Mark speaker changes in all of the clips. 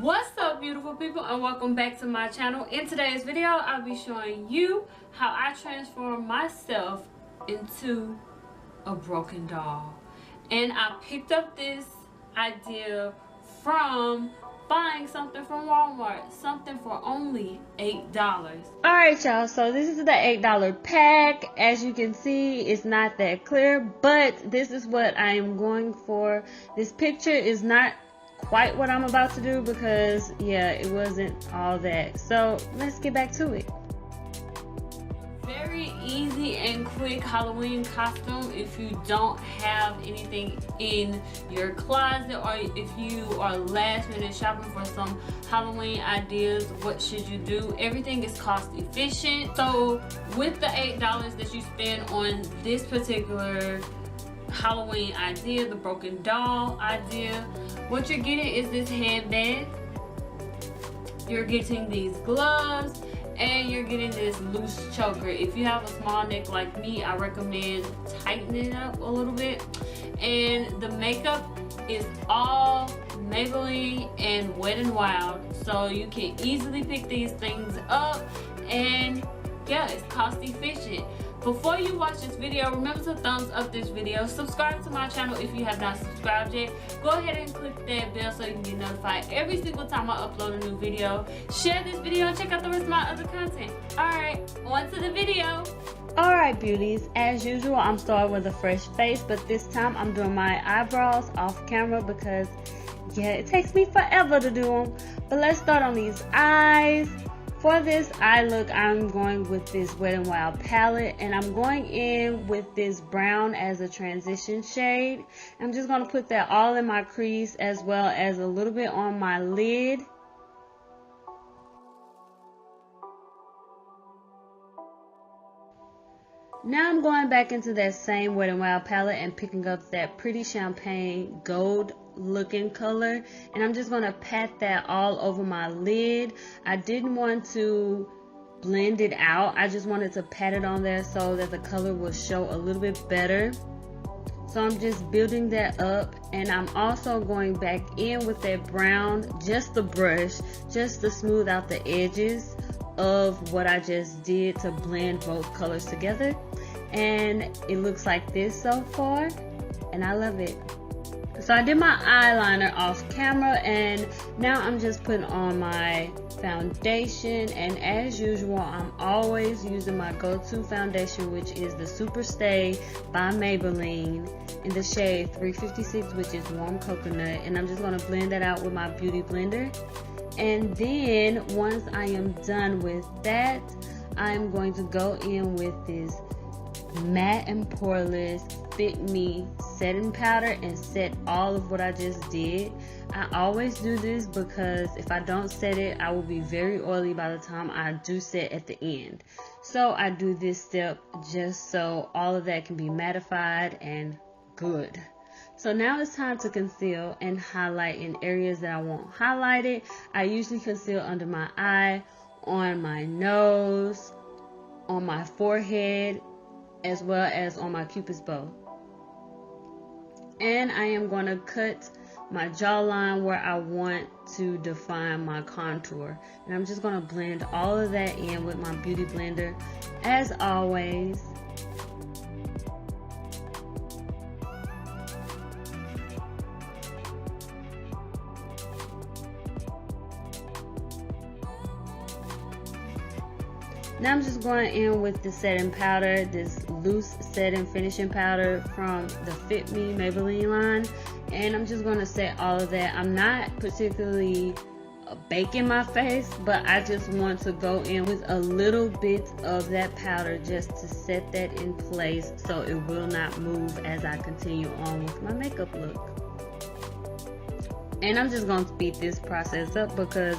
Speaker 1: What's up, beautiful people, and welcome back to my channel. In today's video, I'll be showing you how I transform myself into a broken doll. And I picked up this idea from buying something from Walmart, something for only $8. Alright, y'all, so this is the $8 pack. As you can see, it's not that clear, but this is what I am going for. This picture is not quite what I'm about to do because yeah, it wasn't all that. So let's get back to it. Very easy and quick Halloween costume if you don't have anything in your closet, or if you are last minute shopping for some Halloween ideas. What should you do? Everything is cost efficient. So with the $8 that you spend on this particular Halloween idea, the broken doll idea, what you're getting is this handbag, you're getting these gloves, and you're getting this loose choker. If you have a small neck like me, I recommend tightening it up a little bit. And the makeup is all Maybelline and Wet n Wild, so you can easily pick these things up, and yeah, it's cost efficient. Before you watch this video, remember to thumbs up this video. Subscribe to my channel if you have not subscribed yet. Go ahead and click that bell so you can get notified every single time I upload a new video. Share this video and check out the rest of my other content. Alright, on to the video. Alright, beauties, as usual, I'm starting with a fresh face, but this time I'm doing my eyebrows off camera because yeah, it takes me forever to do them. But let's start on these eyes. For this eye look, I'm going with this Wet n Wild palette, and I'm going in with this brown as a transition shade. I'm just going to put that all in my crease as well as a little bit on my lid. Now I'm going back into that same Wet n Wild palette and picking up that pretty champagne gold looking color, and I'm just going to pat that all over my lid. I didn't want to blend it out, I just wanted to pat it on there so that the color will show a little bit better. So I'm just building that up, and I'm also going back in with that brown, just the brush, just to smooth out the edges of what I just did to blend both colors together. And it looks like this so far, and I love it. So I did my eyeliner off camera, and now I'm just putting on my foundation. And as usual, I'm always using my go-to foundation, which is the Super Stay by Maybelline in the shade 356, which is warm coconut. And I'm just going to blend that out with my beauty blender. And then once I am done with that, I'm going to go in with this matte and poreless Fit Me setting powder and set all of what I just did. I always do this because if I don't set it, I will be very oily by the time I do set at the end. So I do this step just so all of that can be mattified and good. So now it's time to conceal and highlight in areas that I want highlighted. I usually conceal under my eye, on my nose, on my forehead, as well as on my cupid's bow. And I am going to cut my jawline where I want to define my contour. And I'm just going to blend all of that in with my beauty blender as always. Now I'm just going in with the setting powder, this loose setting finishing powder from the Fit Me Maybelline line, and I'm just going to set all of that. I'm not particularly baking my face, but I just want to go in with a little bit of that powder just to set that in place so it will not move as I continue on with my makeup look. And I'm just going to speed this process up because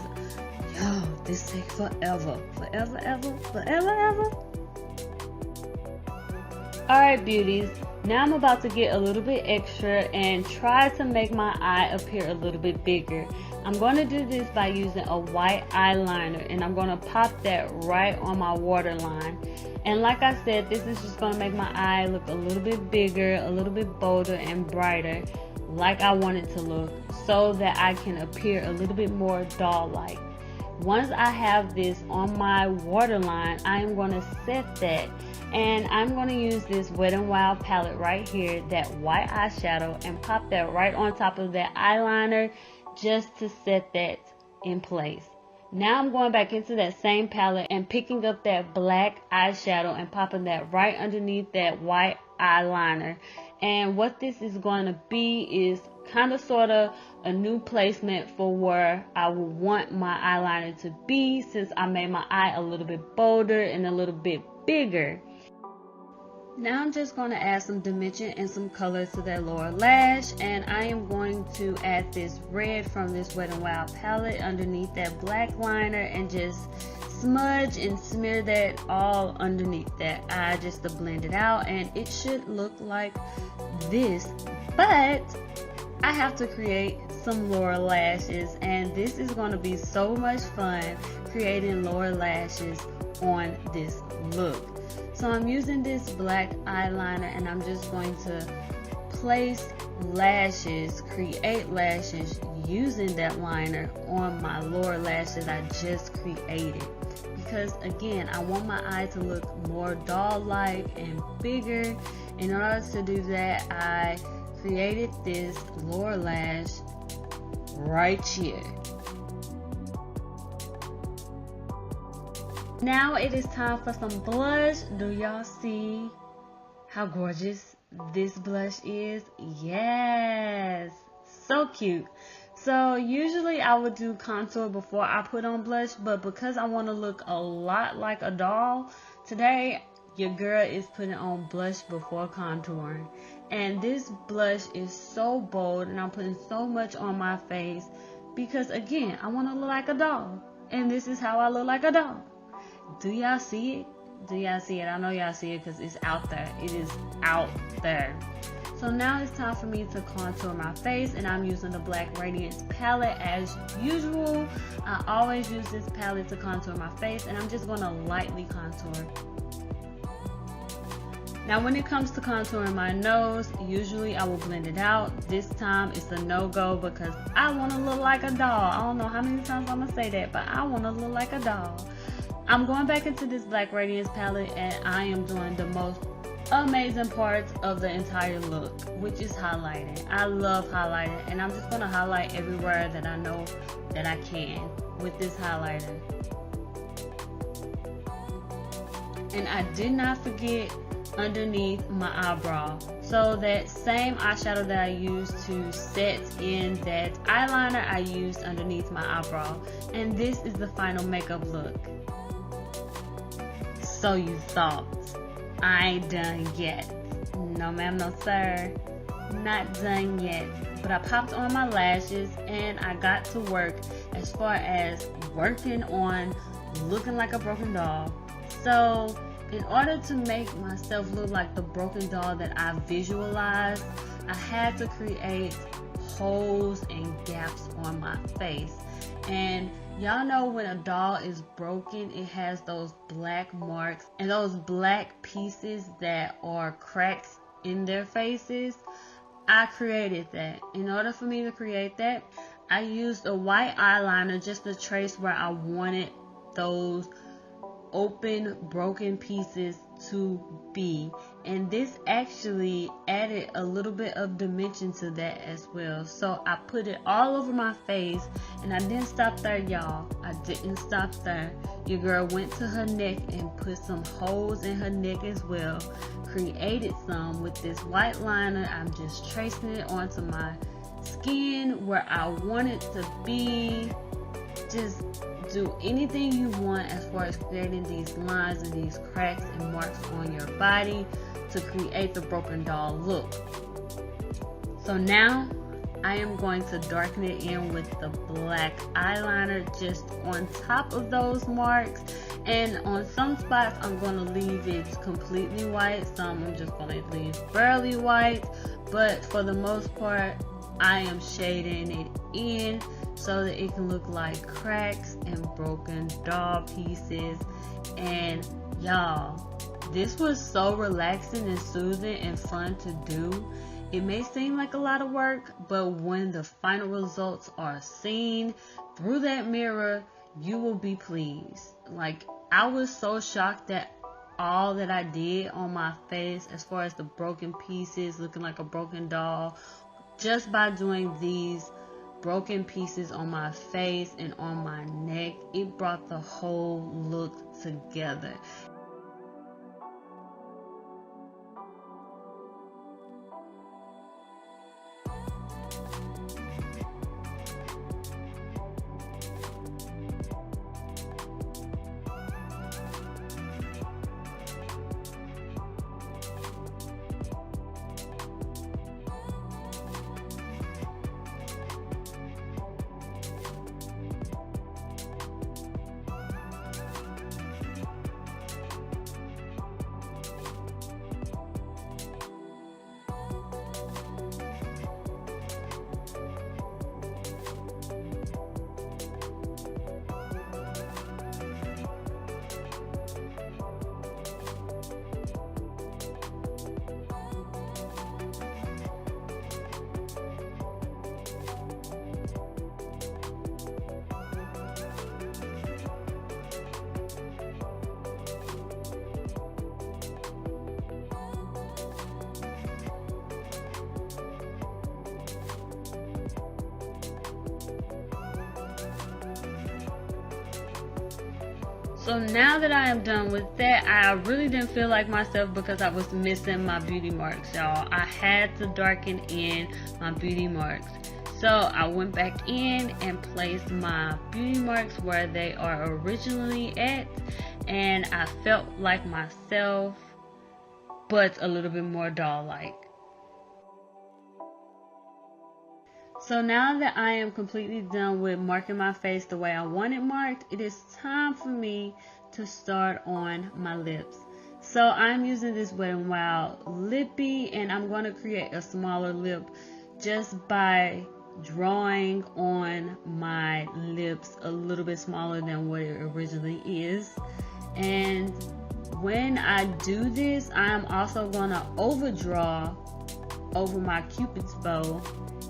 Speaker 1: yo, this takes forever. Alright, beauties, now I'm about to get a little bit extra and try to make my eye appear a little bit bigger. I'm going to do this by using a white eyeliner, and I'm going to pop that right on my waterline. And like I said, this is just going to make my eye look a little bit bigger, a little bit bolder and brighter. like I want it to look, so that I can appear a little bit more doll-like. Once I have this on my waterline, I'm going to set that, and I'm going to use this Wet n Wild palette right here, that white eyeshadow, and pop that right on top of that eyeliner just to set that in place. Now I'm going back into that same palette and picking up that black eyeshadow and popping that right underneath that white eyeliner. And what this is going to be is kind of sort of a new placement for where I would want my eyeliner to be, since I made my eye a little bit bolder and a little bit bigger. Now I'm just going to add some dimension and some color to that lower lash, and I am going to add this red from this Wet n Wild palette underneath that black liner and just smudge and smear that all underneath that eye just to blend it out, and it should look like this. But I have to create some lower lashes, and this is going to be so much fun creating lower lashes on this look. So I'm using this black eyeliner, and I'm just going to place lashes, create lashes using that liner on my lower lash that I just created. Because again, I want my eye to look more doll-like and bigger. In order to do that, I created this lower lash right here. Now it is time for some blush. Do y'all see how gorgeous this blush is? Yes, so cute. So usually I would do contour before I put on blush, but because I want to look a lot like a doll, today your girl is putting on blush before contouring. And this blush is so bold, and I'm putting so much on my face because again, I want to look like a doll, and this is how I look like a doll. Do y'all see it? Do y'all see it? I know y'all see it because it's out there. It is out there. So now it's time for me to contour my face, and I'm using the Black Radiance palette as usual. I always use this palette to contour my face, and I'm just going to lightly contour. Now when it comes to contouring my nose, usually I will blend it out. This time it's a no-go because I want to look like a doll. I don't know how many times I'm going to say that, but I want to look like a doll. I'm going back into this Black Radiance palette, and I am doing the most amazing parts of the entire look, which is highlighting. I love highlighting, and I'm just going to highlight everywhere that I know that I can with this highlighter. And I did not forget underneath my eyebrow. So that same eyeshadow that I used to set in that eyeliner, I used underneath my eyebrow. And this is the final makeup look. So you thought I ain't done yet? No ma'am, no sir, not done yet. But I popped on my lashes, and I got to work as far as working on looking like a broken doll. So in order to make myself look like the broken doll that I visualized, I had to create holes and gaps on my face. And y'all know when a doll is broken, it has those black marks and those black pieces that are cracks in their faces. I created that. In order for me to create that, I used a white eyeliner just to trace where I wanted those open broken pieces to be, and this actually added a little bit of dimension to that as well. So I put it all over my face, and I didn't stop there, y'all. I didn't stop there. Your girl went to her neck and put some holes in her neck as well, created some with this white liner. I'm just tracing it onto my skin where I want it to be. Just do anything you want as far as creating these lines and these cracks and marks on your body to create the broken doll look. So now I am going to darken it in with the black eyeliner just on top of those marks, and on some spots I'm going to leave it completely white, some I'm just going to leave barely white, but for the most part I am shading it in so that it can look like cracks and broken doll pieces. And y'all, this was so relaxing and soothing and fun to do. It may seem like a lot of work, but when the final results are seen through that mirror, you will be pleased. Like, I was so shocked at all that I did on my face as far as the broken pieces, looking like a broken doll, just by doing these broken pieces on my face and on my neck. It brought the whole look together. So now that I am done with that, I really didn't feel like myself because I was missing my beauty marks, y'all. I had to darken in my beauty marks. So I went back in and placed my beauty marks where they are originally at, and I felt like myself, but a little bit more doll-like. So now that I am completely done with marking my face the way I want it marked, it is time for me to start on my lips. So I'm using this Wet n Wild Lippy, and I'm going to create a smaller lip just by drawing on my lips a little bit smaller than what it originally is. And when I do this, I'm also going to overdraw over my Cupid's bow,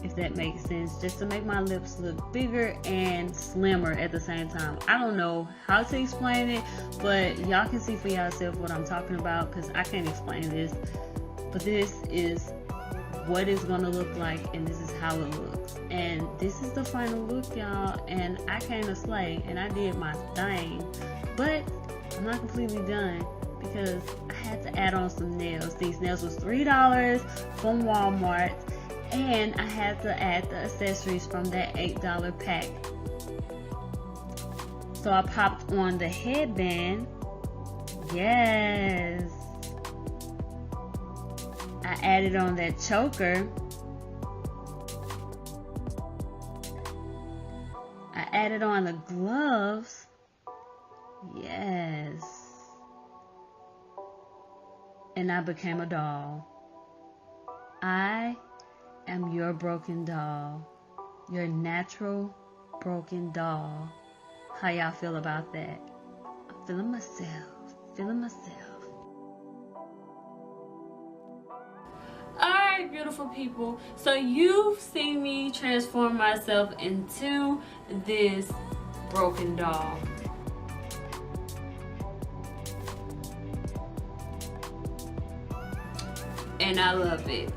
Speaker 1: if that makes sense, just to make my lips look bigger and slimmer at the same time. I don't know how to explain it, but y'all can see for yourself what I'm talking about, because I can't explain this. But this is what it's gonna look like, and this is how it looks. And this is the final look, y'all, and I came to slay, and I did my thing. But I'm not completely done, because I had to add on some nails. These nails was $3 from Walmart, and I had to add the accessories from that $8 pack. So I popped on the headband. Yes. I added on that choker. I added on the gloves. Yes. And I became a doll. I am your broken doll. Your natural broken doll. How y'all feel about that? I'm feeling myself. Feeling myself. Alright, beautiful people. So you've seen me transform myself into this broken doll. And I love it.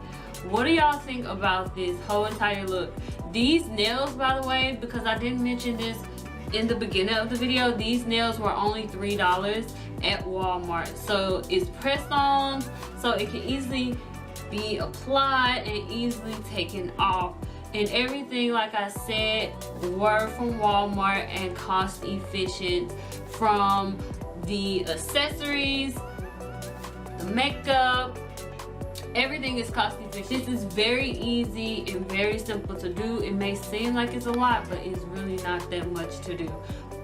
Speaker 1: What do y'all think about this whole entire look? These nails, by the way, because I didn't mention this in the beginning of the video, these nails were only $3 at Walmart. So it's press on, so it can easily be applied and easily taken off. And everything, like I said, were from Walmart and cost efficient, from the accessories, the makeup. Everything is cost efficient. This is very easy and very simple to do. It may seem like it's a lot, but it's really not that much to do.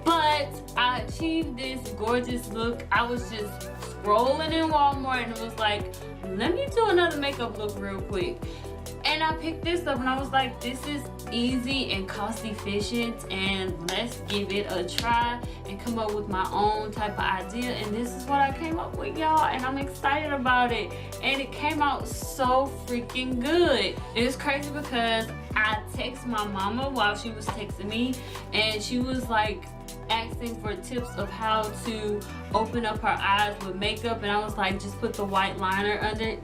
Speaker 1: But I achieved this gorgeous look. I was just scrolling in Walmart and it was like, let me do another makeup look real quick. And I picked this up and I was like, this is easy and cost efficient, and let's give it a try and come up with my own type of idea. And this is what I came up with, y'all, and I'm excited about it. And it came out so freaking good. It's crazy because I texted my mama while she was texting me, and she was like asking for tips of how to open up her eyes with makeup, and I was like, just put the white liner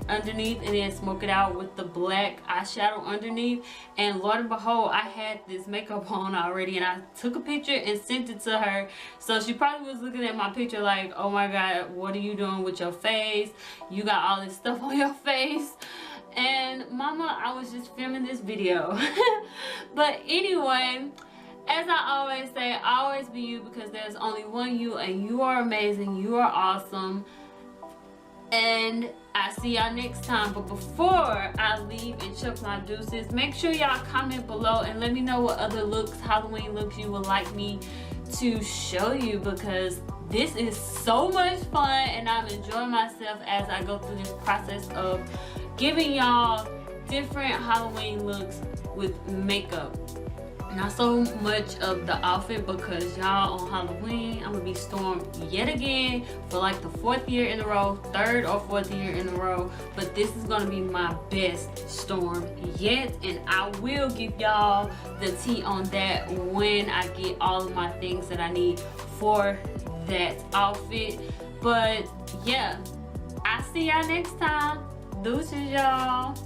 Speaker 1: underneath and then smoke it out with the black eyeshadow underneath. And Lord and behold, I had this makeup on already, and I took a picture and sent it to her. So she probably was looking at my picture like, oh my god, what are you doing with your face? You got all this stuff on your face. And mama, I was just filming this video. But anyway, as I always say, always be you, because there's only one you, and you are amazing, you are awesome. And I see y'all next time. But before I leave and chuck my deuces, make sure y'all comment below and let me know what other looks, Halloween looks, you would like me to show you, because this is so much fun and I'm enjoying myself as I go through this process of giving y'all different Halloween looks with makeup. Not so much of the outfit, because y'all, on Halloween I'm gonna be stormed yet again for like the 4th year in a row, 3rd or 4th year in a row. But this is gonna be my best storm yet, and I will give y'all the tea on that when I get all of my things that I need for that outfit. But yeah, I see y'all next time. Deuces, y'all.